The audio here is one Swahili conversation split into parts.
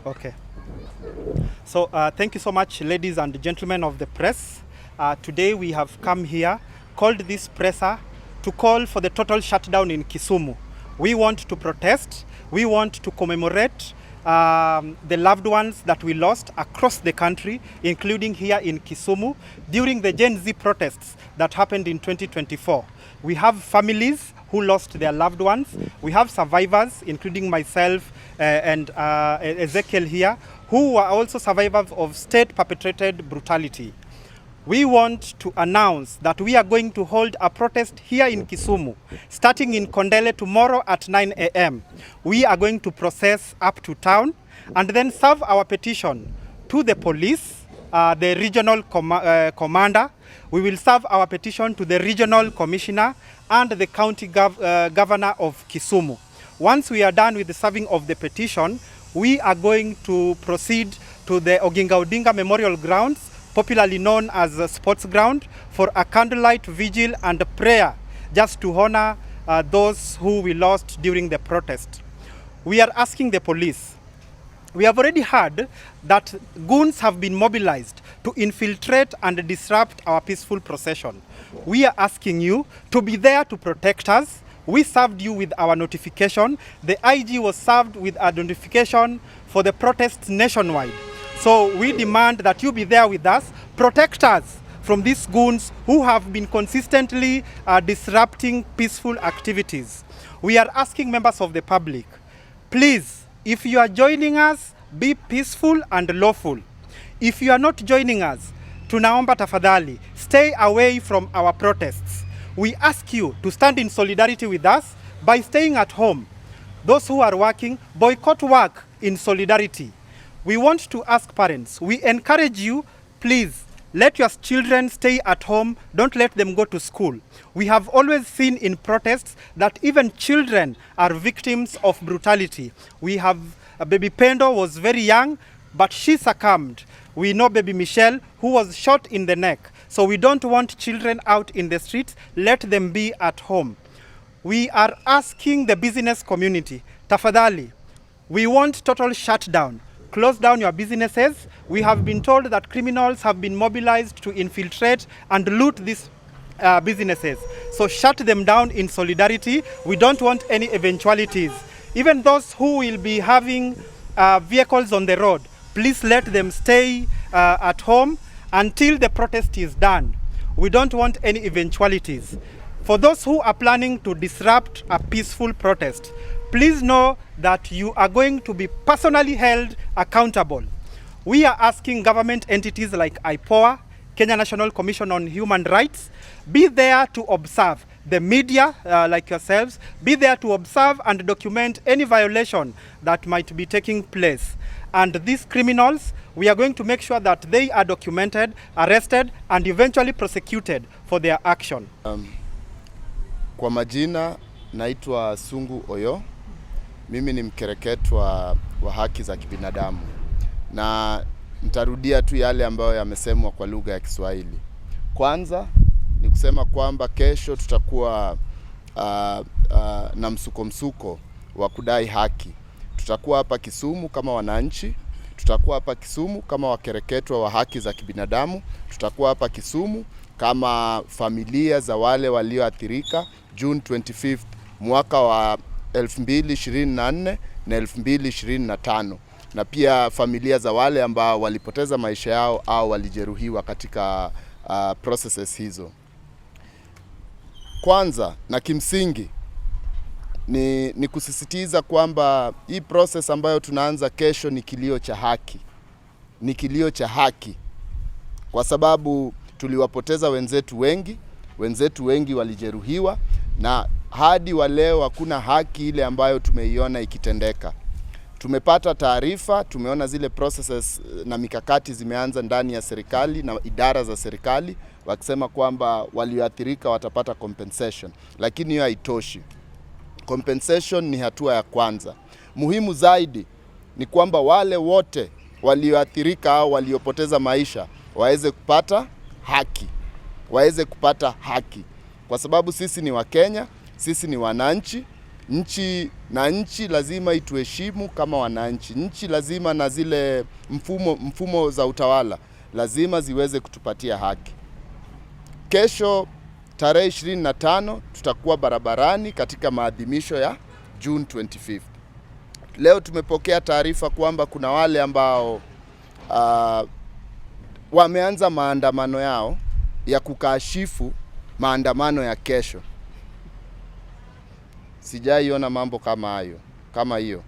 Okay. So thank you so much, ladies and gentlemen of the press. Today we have come here, called this presser to call for the total shutdown in Kisumu. We want to protest. We want to commemorate the loved ones that we lost across the country, including here in Kisumu, during the Gen Z protests that happened in 2024. We have families who lost their loved ones. We have survivors, including myself and Ezekiel here, who were also survivors of state-perpetrated brutality. We want to announce that we are going to hold a protest here in Kisumu, starting in Kondele tomorrow at 9 a.m. We are going to process up to town and then serve our petition to the police, the regional commander. We will serve our petition to the regional commissioner and the county governor of Kisumu. Once we are done with the serving of the petition, we are going to proceed to the Oginga Odinga Memorial Grounds, popularly known as a sports ground, for a candlelight vigil and a prayer, just to honor those who we lost during the protest. We are asking the police. We have already heard that goons have been mobilized to infiltrate and disrupt our peaceful procession. We are asking you to be there to protect us. We served you with our notification. The IG was served with a notification for the protests nationwide. So we demand that you be there with us, protect us from these goons who have been consistently disrupting peaceful activities. We are asking members of the public, please, if you are joining us, be peaceful and lawful. If you are not joining us, tunaomba tafadhali, stay away from our protests. We ask you to stand in solidarity with us by staying at home. Those who are working, boycott work in solidarity. We want to ask parents, we encourage you, please, let your children stay at home, don't let them go to school. We have always seen in protests that even children are victims of brutality. We have, baby Pendo was very young, but she succumbed. We know baby Michelle, who was shot in the neck. So we don't want children out in the streets, let them be at home. We are asking the business community, tafadhali, we want total shutdown. Close down your businesses. We have been told that criminals have been mobilized to infiltrate and loot these businesses. So shut them down in solidarity. We don't want any eventualities. Even those who will be having vehicles on the road, please let them stay at home until the protest is done. We don't want any eventualities. For those who are planning to disrupt a peaceful protest, please know that you are going to be personally held accountable. We are asking government entities like IPOA, Kenya National Commission on Human Rights, be there to observe. The media, like yourselves, be there to observe and document any violation that might be taking place. And these criminals, we are going to make sure that they are documented, arrested, and eventually prosecuted for their action. Kwa majina, naitwa Sungu Oyo. Mimi ni mkereketwa wa haki za kibinadamu. Na nitarudia tu yale ambayo yamesemwa kwa lugha ya Kiswahili. Kwanza ni kusema kwamba kesho tutakuwa na msuko wa kudai haki. Tutakuwa hapa Kisumu kama wananchi, tutakuwa hapa Kisumu kama wakereketwa wa haki za kibinadamu, tutakuwa hapa Kisumu kama familia za wale walioathirika June 25th mwaka wa 2024 na 2025, na pia familia za wale ambao walipoteza maisha yao au walijeruhiwa katika processes hizo. Kwanza na kimsingi ni kusisitiza kwamba hii process ambayo tunaanza kesho ni kilio cha haki. Ni kilio cha haki kwa sababu tuliwapoteza wenzetu wengi walijeruhiwa, na hadi wa leo hakuna haki ile ambayo tumeiona ikitendeka. Tumepata taarifa, tumeona zile processes na mikakati zimeanza ndani ya serikali na idara za serikali wakisema kwamba walioathirika watapata compensation, lakini hiyo haitoshi. Compensation ni hatua ya kwanza. Muhimu zaidi ni kwamba wale wote walioathirika au waliopoteza maisha waweze kupata haki. Kwa sababu sisi ni Wakenya, sisi ni wananchi, Nchi lazima ituheshimu kama wananchi. Nchi lazima na zile mfumo za utawala lazima ziweze kutupatia haki. Kesho tarehe 25 tutakuwa barabarani katika maadhimisho ya June 25th. Leo tumepokea taarifa kwamba kuna wale ambao wameanza maandamano yao ya kukashifu maandamano ya kesho. Sijaiona mambo kama hiyo.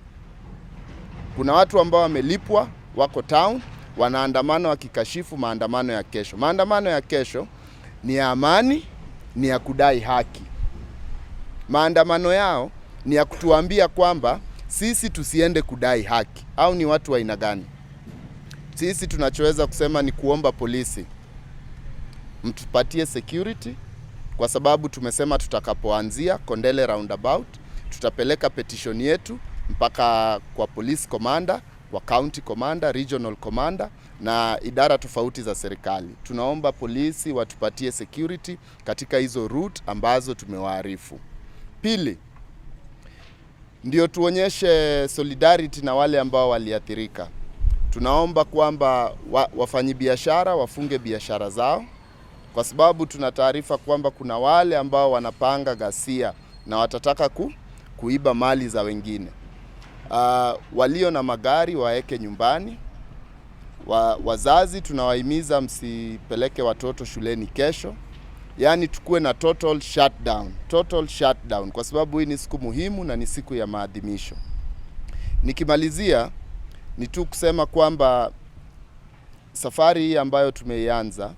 Kuna watu ambao wamelipwa wako town wanaandamana wakikashifu maandamano ya kesho. Maandamano ya kesho ni ya amani, ni ya kudai haki. Maandamano yao ni ya kutuambia kwamba sisi tusiende kudai haki. Au ni watu wa aina gani? Sisi tunachoweza kusema ni kuomba polisi mtupatie security, kwa sababu tumesema tutakapoanzia Kondele roundabout tutapeleka petition yetu mpaka kwa police commander, kwa county commander, regional commander na idara tofauti za serikali. Tunaomba polisi watupatie security katika hizo route ambazo tumewaarifu. Pili, ndio tuonyeshe solidarity na wale ambao waliathirika. Tunaomba kwamba wafanyibiashara wafunge biashara zao, kwa sababu tuna taarifa kwamba kuna wale ambao wanapanga ghasia na watataka kuiba mali za wengine. Walio na magari waeke nyumbani. Wazazi tunawahimiza msipeleke watoto shuleni kesho. Yaani tukue na total shutdown, kwa sababu hii ni siku muhimu na ni siku ya maadhimisho. Nikimalizia ni tu kusema kwamba safari hii ambayo tumeianza,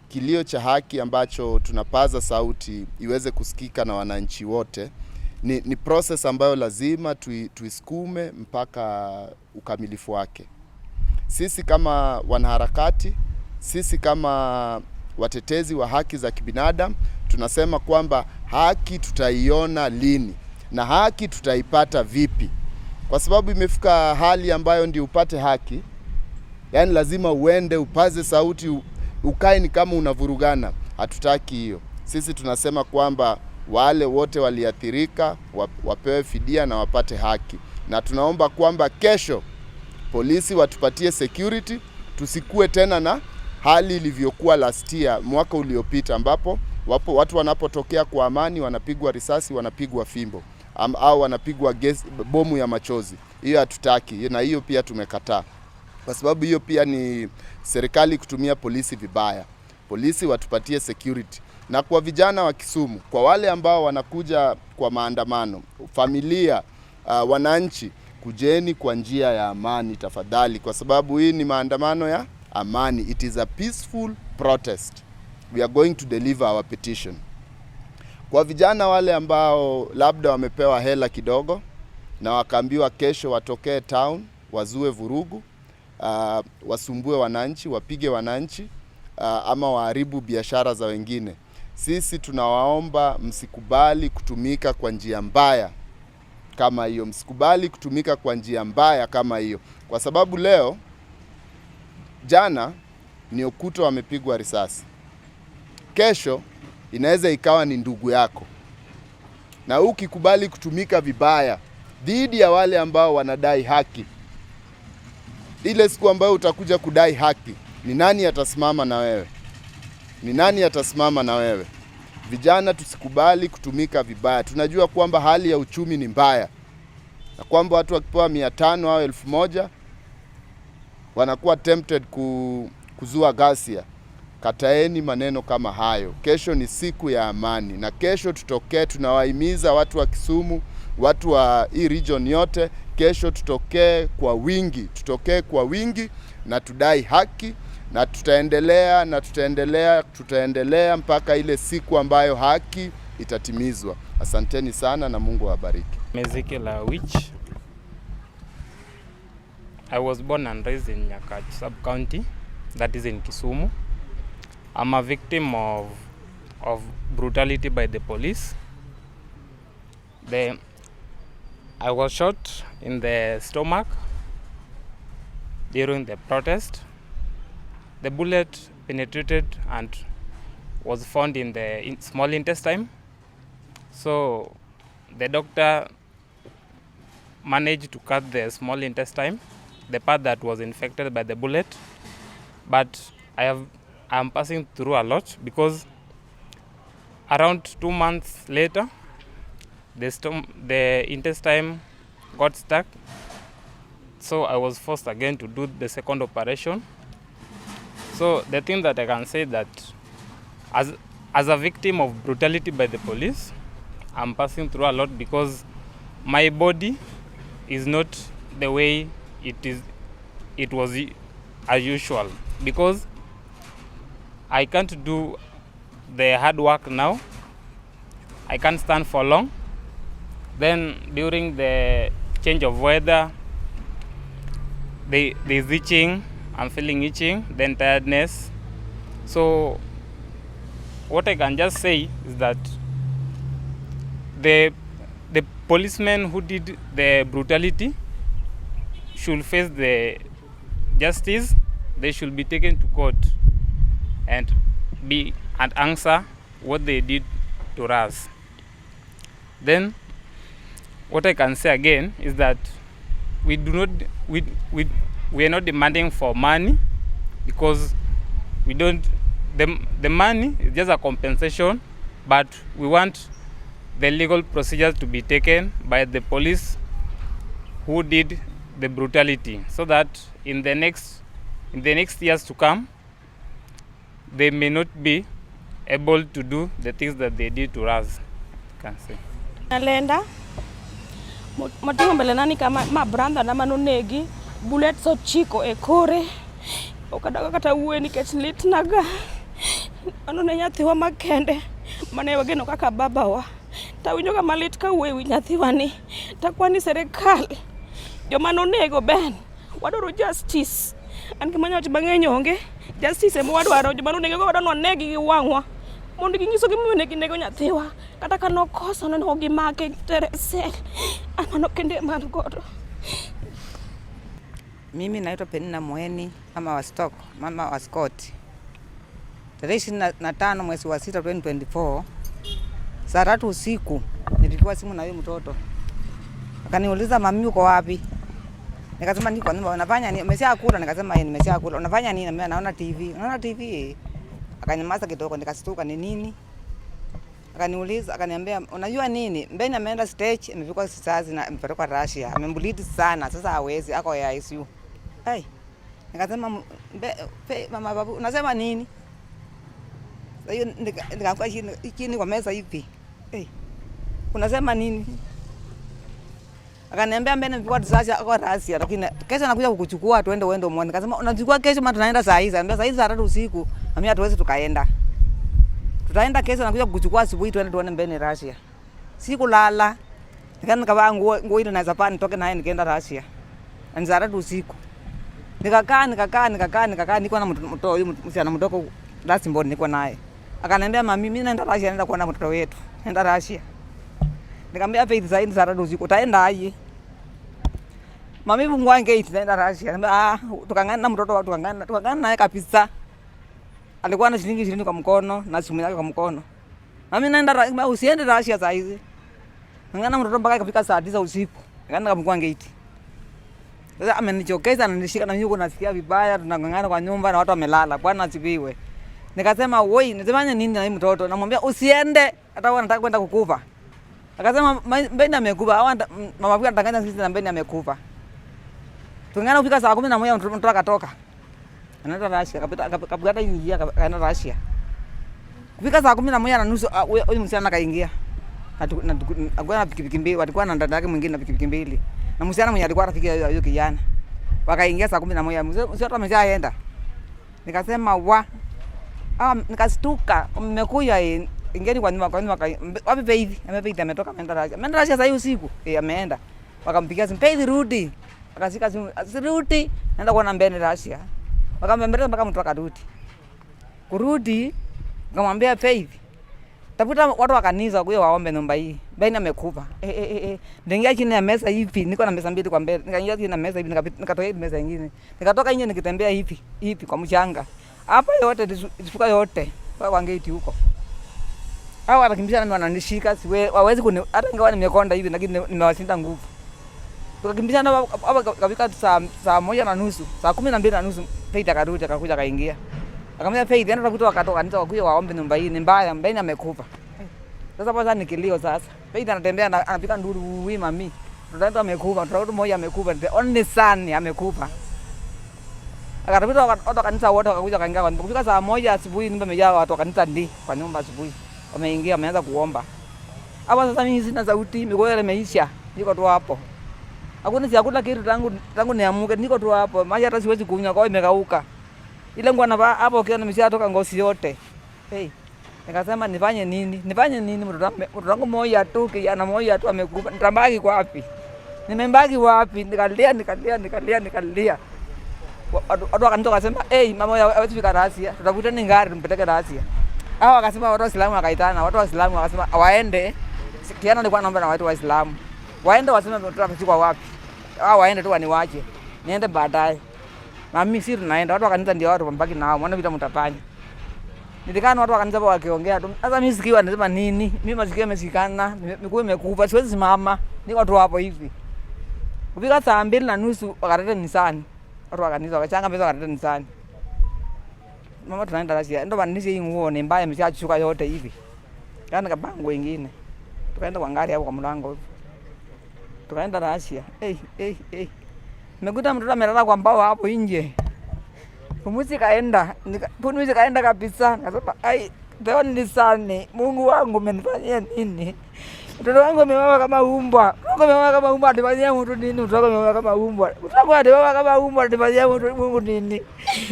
kilio cha haki ambacho tunapaza sauti iweze kusikika na wananchi wote, ni process ambayo lazima tuisukume mpaka ukamilifu wake. Sisi kama wanaharakati, sisi kama watetezi wa haki za kibinadamu, tunasema kwamba haki tutaiona lini na haki tutaipata vipi? Kwa sababu imefika hali ambayo ndio upate haki, yani lazima uende upaze sauti, ukae ni kama unavurugana. Hatutaki hiyo. Sisi tunasema kwamba wale wote waliathirika wapewe fidia na wapate haki, na tunaomba kwamba kesho polisi watupatie security, tusikue tena na hali ilivyokuwa last year, mwaka uliopita, ambapo watu wanapotokea kwa amani wanapigwa risasi, wanapigwa fimbo au wanapigwa bomu ya machozi. Hiyo hatutaki, na hiyo pia tumekataa, kwa sababu hiyo pia ni serikali kutumia polisi vibaya. Polisi watupatie security. Na kwa vijana wa Kisumu, kwa wale ambao wanakuja kwa maandamano, familia, wananchi, kujeni kwa njia ya amani tafadhali, kwa sababu hii ni maandamano ya amani. It is a peaceful protest. We are going to deliver our petition. Kwa vijana wale ambao labda wamepewa hela kidogo na wakaambiwa kesho watokee town, wazue vurugu, wasumbue wananchi, wapige wananchi, ama waharibu biashara za wengine, sisi tunawaomba msikubali kutumika kwa njia mbaya kama hiyo. Msikubali kutumika kwa njia mbaya kama hiyo, kwa sababu jana ni Okuto amepigwa risasi, kesho inaweza ikawa ni ndugu yako. Na ukikubali kutumika vibaya dhidi ya wale ambao wanadai haki, ile siku ambayo utakuja kudai haki, ni nani atasimama na wewe? Ni nani atasimama na wewe? Vijana, tusikubali kutumika vibaya. Tunajua kwamba hali ya uchumi ni mbaya, na kwamba watu wakipewa 500 au 1000 wanakuwa tempted kuzua ghasia. Kataeni maneno kama hayo. Kesho ni siku ya amani, na kesho tutokee. Tunawahimiza watu wa Kisumu, watu wa hii region yote, kesho tutokee kwa wingi na tudai haki, na tutaendelea mpaka ile siku ambayo haki itatimizwa. Asanteni sana na Mungu awabariki. Ezekiel Awich. I was born and raised in Nyakach sub-county, that is in Kisumu. I'm a victim of brutality by the police. I was shot in the stomach during the protest. The bullet penetrated and was found in the small intestine. So the doctor managed to cut the small intestine, the part that was infected by the bullet. But I'm passing through a lot because around 2 months later, the intestine got stuck. So I was forced again to do the second operation. So the thing that I can say that as a victim of brutality by the police, I'm passing through a lot because my body is not the way it was as usual, because I can't do the hard work now. I can't stand for long. Then during the change of weather, there's itching, I'm feeling itching, then tiredness. So what I can just say is that the policemen who did the brutality should face the justice. They should be taken to court and answer what they did to us. Then what I can say again is that we are not demanding for money, because we don't. The money is just a compensation, but we want the legal procedures to be taken by the police who did the brutality, so that in the next years to come, they may not be able to do the things that they did to us. Can say. Nalenda matingo mbele nani kama mabranda na manonegi bullet so chiko e kore okadaga kata uwe nikech lit naga anone nyathiwa makende mane wageno kaka babawa tawinjo kama lit ka uwe wi nyathiwani takwani serikal joma nonego ben wadwaro justice. An gima nyoch mang'eny onge justice ema wadwaro. Joma nonego go wadwaro negi gi wang'wa mondo ginyiso gima ne ginego nyathiwa, kata ka nokoso no gimake teresel amano kende man godo. Mimi naitwa Penina Mweni, mama wa Scott. Tarehe 25 mwezi wa 6 2024, saa 3 usiku nilikuwa simu na yule mtoto. Akaniuliza, mami uko wapi? Nikasema niko nyumba. Unafanya nini? Umeshakula? Nikasema nimeshakula. Unafanya nini? Mimi naona TV. Unaona TV? Akanyamaza kidogo, nikastuka ni nini? Akaniuliza, akaniambia unajua nini? Mbeni ameenda stage, amepigwa risasi na amepelekwa Russia. Amembuliti sana. Sasa hawezi, ako ya ICU. Hey. Nikasema mama babu, unasema nini? Sasa hiyo nikaanguka chini kwa meza hivi. Hey. Unasema nini? Akaniambia mbona amepigwa risasi ako Russia, lakini kesho anakuja kukuchukua tuende uende muone. Nikasema unachukua kesho, maana tunaenda saa hizi. Anambia saa hizi saa 3 usiku. Mimi hatuwezi tukaenda. Tutaenda kesho nakuja kukuchukua asubuhi tuende tuone mbele Russia. Sikulala. Nikavaa nguo ile naweza pa nitoke naye nikaenda Russia. Ni saa 3 usiku. Nikakaa niko na mtoto huyu msichana mdogo last mboni niko naye. Akaniambia mami, mimi naenda Russia, naenda kuona mtoto wetu. Naenda Russia. Nikamwambia Faith saa 3 usiku utaenda aje? Mami bungwa gate naenda Russia. Tukangana na mtoto watu tukangana naye kabisa. Alikuwa na shilingi 20 kwa mkono na simu yake kwa mkono. Mami naenda usiende Russia saa hizi. Ngana mtoto mpaka ikafika saa 9 usiku. Ngana kamkwa gate. Sasa amenichokeza na nishika na yuko nasikia vibaya, tunangangana kwa nyumba na watu wamelala. Bwana asifiwe. Nikasema woi, nisemanye nini na mtoto? Namwambia usiende, hata wewe unataka kwenda kukufa. Akasema mbeni amekufa. Mama wangu anatanganya sisi na mbeni amekufa. Tungana kufika saa 11 mtoto akatoka. Anaenda Russia, kapata ingia kaenda Russia. Kufika saa 11 na nusu huyu msichana kaingia. Na pikipiki mbili, walikuwa na dada yake mwingine na pikipiki mbili. Na msichana mwenye alikuwa rafiki ya huyo kijana. Wakaingia saa 11. Msichana ameshaenda. Nikasema nikastuka, mmekuja ingeni kwa nyuma wapi Faith? Faith ametoka ameenda Russia. Ameenda Russia saa hiyo usiku. Ameenda. Wakampigia simu, Faith rudi. Akashika simu, "Rudi." Naenda kuona mbele Russia. Wakambembeleza mpaka mtu akarudi. Kurudi, nikamwambia Faith, tafuta watu wa kanisa kwa waombe nyumba hii. Baina amekufa. Nikaingia chini ya meza hivi, niko na meza mbili kwa mbele. Nikaingia chini ya meza hivi, nikatoka meza nyingine. Nikatoka nje nikitembea hivi kwa mchanga. Hapa yote ilifuka yote kwa gate huko. Hao wanakimbia na wananishika, hawezi hata ingawa nimekonda hivi lakini nimewashinda nguvu. Tukakimbizana hapa kafika saa 1:30, saa 12:30 Faith akarudi akakuja kaingia. Akamwambia Faith, enda utakuta wakatoka kanisa wakuja waombe nyumba hii ni mbaya, mbaya amekufa. Sasa bwana ni kilio sasa. Faith anatembea anapika nduru wi mami. Mtoto amekufa, mtoto mmoja amekufa, the only son amekufa. Akapita watu kanisa wote wakakuja kaingia. Kufika saa 1 asubuhi nyumba imejaa watu kanisa kwa nyumba asubuhi. Wameingia wameanza kuomba. Hapo sasa mimi sina sauti, mikoyo imeisha. Niko tu hapo. Hakuna chakula kitu tangu niamuke, niko tu hapo. Maji hata siwezi kunywa kwa imekauka. Ile nguo navaa hapo kiona nimeshatoka ngozi yote. Hey. Nikasema nifanye nini? Nifanye nini mtoto wangu mmoja tu, kijana mmoja tu amekufa. Nitabaki wapi? Nimembaki wapi? Nikalia. Watu wakanitoka wakasema, "Hey, mama hawezi fika Rasia. Tutakuta ni ngari tumpeleke Rasia." Hao wakasema watu wa Islamu wakaitana, watu wa Islamu wakasema waende. Kiana nilikuwa naomba na watu wa Islamu. Waende waseme tutachukua wapi? Hao waende tu waniwache. Niende baadaye. Mami si tunaenda, watu wa kanisa ndio watu wambaki nao, mwana vita mtapanya. Nilikana watu wa kanisa wakiongea tu. Sasa mimi sikiwa nasema nini? Mimi masikio yamesikana, miguu imekufa, siwezi simama. Niko tu hapo hivi. Kufika saa 2:30 wakaleta Nisani. Watu wa kanisa wakachanga pesa wakaleta Nisani. Mama tunaenda Rasia. Ndio banishi hii nguo ni mbaya imeshachuka yote hivi. Kana kabango wengine. Tukaenda kwa ngari hapo kwa mlango. Tukaenda Rasia. Nimekuta mtoto amelala kwa mbao hapo nje. Pumuzi kaenda kabisa. Nasema leo ni sana. Mungu wangu umenifanyia nini? Mtoto wangu amemama kama umbwa. Atifanyia mtu nini? Mtoto wangu amemama kama umbwa. Atifanyia mtu Mungu nini?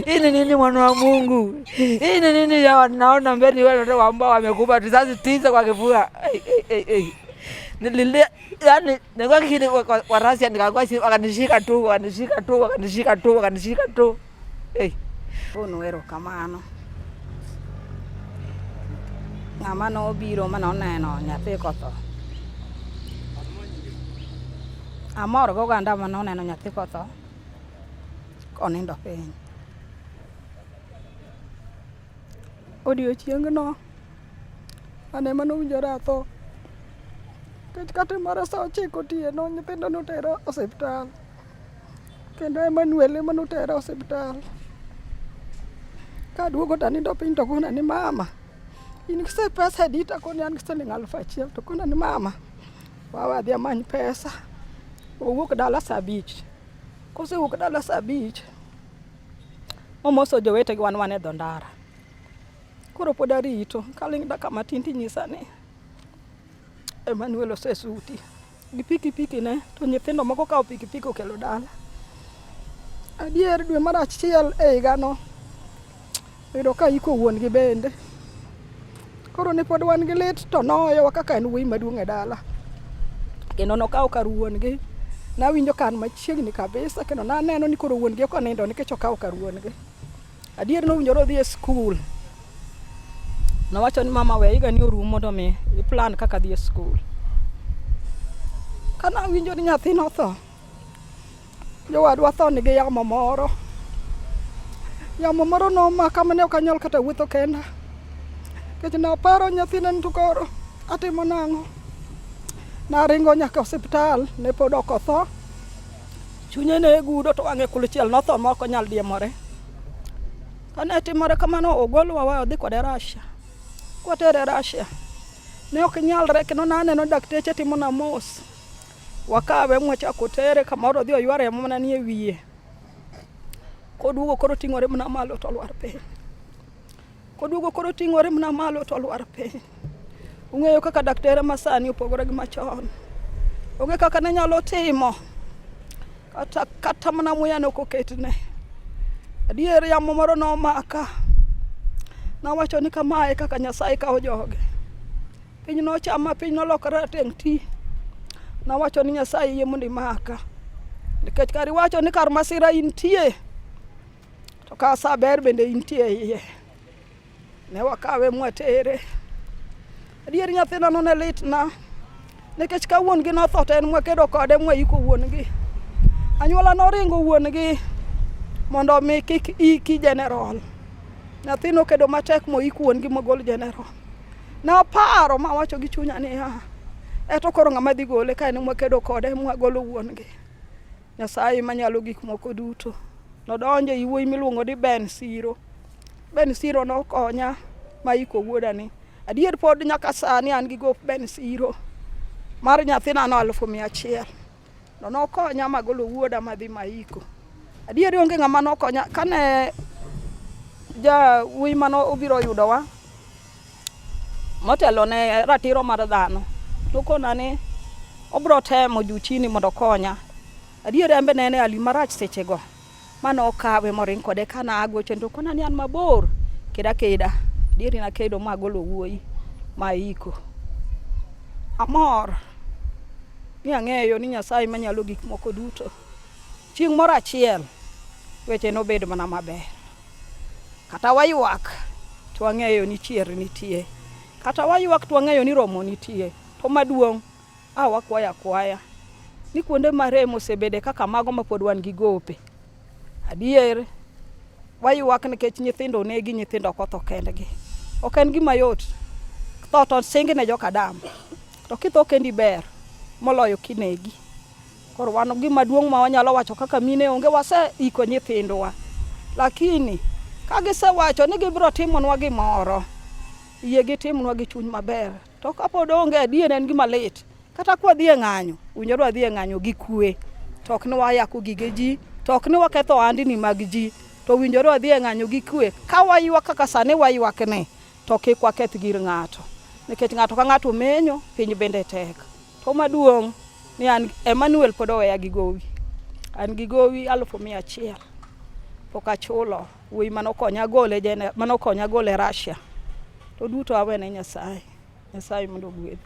Hii ni nini mwana wa Mungu? Hii ni nini ya naona mbele wale watoto ambao wamekufa risasi 9 kwa kifua. Nililia yani nilikuwa kile kwa Rasia nikakuwa wakanishika tu. Bono ero kamano. Ng'ama nobiro manoneno nyathi kotho. Amor go ganda manoneno nyathi kotho. Konindo piny. Odiochieng'no ane manowinjore atho. Kata mara saa 9 otieno nyithindo notero osiptal. Kendo Emmanuel ema notero osiptal. Kaduogo tanindo piny to kona ni mama. In kise pesa dita koni an kise 1,000 to kona ni mama. Wawadhi amany pesa. Owuok dala saa 5. Kosewuok dala saa 5. Omoso jowetegi wan e dho ndara. Koro pod arito kaling daka matin tinyisa ni Emmanuel osesuti gi pikipiki ne to nyithindo moko kawo pikipiki okelo dala. Adier dwe mar 1 e higano yudo ka iko wuon gi bende. Koro ne pod wan gi lit to noyowa kaka en wuoyi maduong' e dala. Kendo nokawo kar wuon gi. Nawinjo kan machiegni kabisa kendo naneno ni koro wuon gi ok onindo nikech okawo kar wuon gi. Adier nowinjore odhi e skul. Nawacho ni mama we higa ni orumo mondo mi plan kaka dhi e skul. Kana winjo ni nyathi no tho. Jowadwa tho ni gi yamo moro. Yamo moro no maka mane ok anyal kata wuotho kenda. Kech na paro nyathina ni to koro atimo nang'o. Naringo nyaka osiptal ne pod ok otho. Chunye ne gudo to wang'e kulchiel notho ma ok onyal diemore. Kane timore kamano ogolwa wa odhi kode Russia. Kwatere Russia. Ne ok nyalre kendo naneno dakteche timo na mos. Wakawe mwachako tere kamoro dhi oyware yamo mana nie wiye. Koduogo koro ting'ore mana malo to lwar piny. Ung'eyo kaka daktere masani opogore gi machon. Onge kaka ne nyalo timo. Kata mana muya ne ok oketne. Adier yamo moro nomaka. Nawacho ni kamae kaka Nyasaye kawo joge. Piny nochama, piny nolokore rateng' ti. Nawacho ni Nyasaye yie mondo imaka. Nikech kar iwacho ni kar masira intie. To ka sa ber bende intie iye. Ne wakawe mwatere. Adier nyathina no ne litna. Nikech ka wuon gi notho to en mwakedo kode mwayiko wuon gi. Anyuola noringo wuon gi mondo mi kik iki general. Nyathino kedo matek moyik wuon gi mogol general. Na paro mawacho gi chunya ni eto koro ng'ama dhi gole ka en mwakedo kode mwagolo wuon gi. Nyasaye manyalo gik moko duto. Nodonjo i wuoyi miluongo ni Ben Siro. Ben Siro nokonya maiko wuodani. Adier pod nyaka sani an gi gop Ben Siro mar nyathina no 100,000. Nokonya magolo wuoda madhi maiko. Adier onge ng'ama nokonya kane ja wuoyi mano obiro yudowa motelo ne ratiro mar dhano. Nokona ni obro temo juu chini mondo konya. Adier embe nene ali marach sechego. Mano okawe moring kode kana agoche to kona ni an mabor keda. Adier na kedo magolo wuoyi maiko. Amor. Ni ang'eyo ni Nyasaye manyalo gik moko duto. Chieng' moro achiel weche nobedo mana maber. Kata wayuak to ang'eyo ni chier nitie. Kata wayuak to ang'eyo ni romo nitie. To maduong' wakwaya ni kuonde maremo osebede kaka mago ma pod wan gi gope. Adier wayuak nikech nyithindo negi nyithindo kotho kendgi. Ok en gima yot. Tho to singi ne joka dam. To kitho kendi ber moloyo kinegi. Koro wan gima duong' ma wanyalo wacho kaka mine onge wase iko nyithindowa. Lakini ka gisewacho ni gibiro timonwa gimoro, yie gitimnwa gi chuny maber. To kapod onge adier en gima lit. Kata kwa dhi e ng'anyo, winjoro adhi e ng'anyo gi kwe. To ok ni wayako gige ji, to ok ni waketho andini mag ji, to winjoro adhi e ng'anyo gi kwe. Ka wayuak kaka sani wayuak ne, to kik waketh gir ng'ato. Nikech ng'ato ka ng'ato menyo, piny bende tek. To maduong' ni an Emmanuel pod oweya gi gowi. An gi gowi 100,000. Pok achulo. Wuoyi manokonya gole Russia. To duto awene Nyasaye. Nyasaye mondo ogwedh.